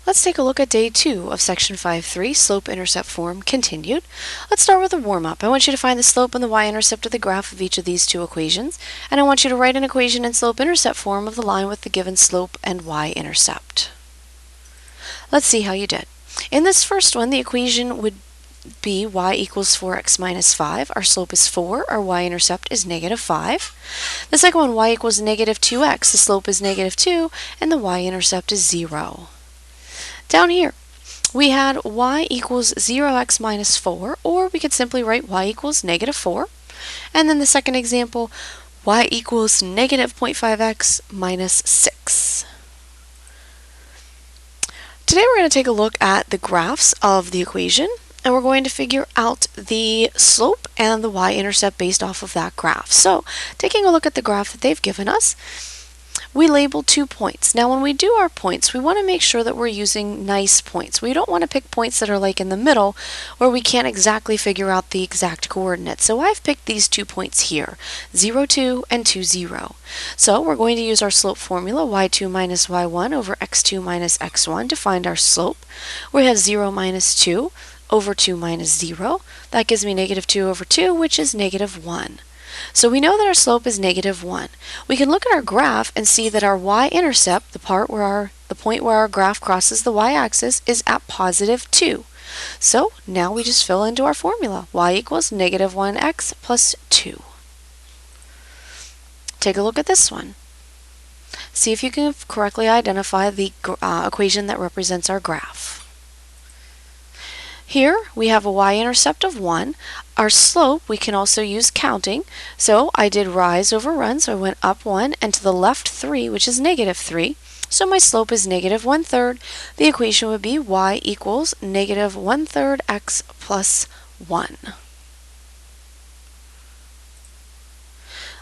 Let's take a look at day 2 of section 5.3, slope-intercept form continued. Let's start with a warm-up. I want you to find the slope and the y-intercept of the graph of each of these two equations, and I want you to write an equation in slope-intercept form of the line with the given slope and y-intercept. Let's see how you did. In this first one, the equation would be y equals 4x minus 5. Our slope is 4, our y-intercept is negative 5. The second one, y equals negative 2x. The slope is negative 2, and the y-intercept is 0. Down here, we had y equals 0x minus 4, or we could simply write y equals negative 4. And then the second example, y equals negative 0.5x minus 6. Today we're going to take a look at the graphs of the equation, and we're going to figure out the slope and the y-intercept based off of that graph. So, taking a look at the graph that they've given us, we labeled 2 points. Now when we do our points, we want to make sure that we're using nice points. We don't want to pick points that are like in the middle where we can't exactly figure out the exact coordinates. So I've picked these 2 points here, 0, 2 and 2, 0. So we're going to use our slope formula, y2 minus y1 over x2 minus x1 to find our slope. We have 0 minus 2 over 2 minus 0. That gives me negative 2 over 2, which is negative 1. So we know that our slope is negative 1. We can look at our graph and see that our y-intercept, the point where our graph crosses the y-axis, is at positive 2. So now we just fill into our formula. Y equals negative 1x plus 2. Take a look at this one. See if you can correctly identify the equation that represents our graph. Here we have a y-intercept of 1. Our slope we can also use counting. So I did rise over run, so I went up 1 and to the left 3, which is negative 3. So my slope is negative 1/3. The equation would be y equals negative 1/3 x plus 1.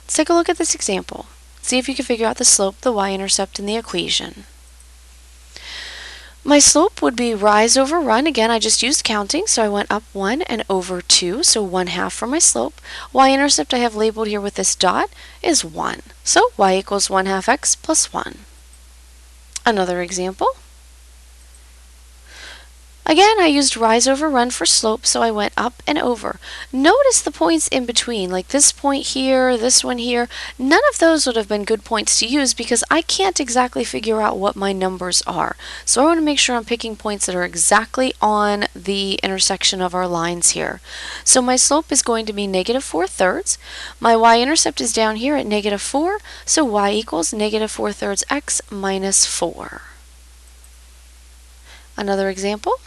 Let's take a look at this example. See if you can figure out the slope, the y-intercept, and the equation. My slope would be rise over run. Again, I just used counting, so I went up 1 and over 2, so 1/2 for my slope. Y-intercept I have labeled here with this dot is 1. So y equals 1/2 x plus 1. Another example. Again, I used rise over run for slope, so I went up and over. Notice the points in between, like this point here, this one here. None of those would have been good points to use because I can't exactly figure out what my numbers are. So I want to make sure I'm picking points that are exactly on the intersection of our lines here. So my slope is going to be negative 4/3. My y-intercept is down here at negative 4, so y equals negative 4/3 x minus 4. Another example.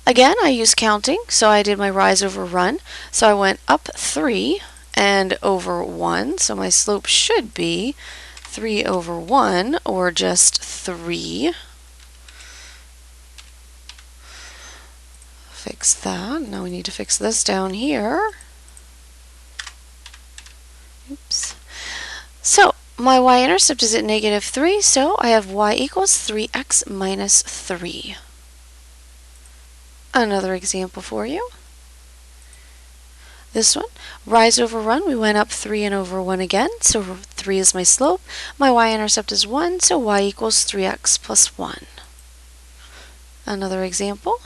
Again, I used counting, so I did my rise over run. So I went up 3 and over 1, so my slope should be 3 over 1, or just 3. Fix that. Now we need to fix this down here. Oops. So my y-intercept is at negative 3, so I have y equals 3x minus 3. Another example for you. This one, rise over run, we went up 3 and over 1 again, so 3 is my slope. My y-intercept is 1, so y equals 3x plus 1. Another example.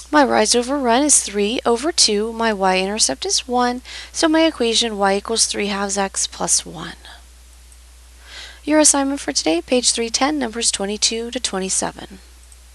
My rise over run is 3 over 2, my y-intercept is 1, so my equation y equals 3/2 x plus 1. Your assignment for today, page 310, numbers 22 to 27.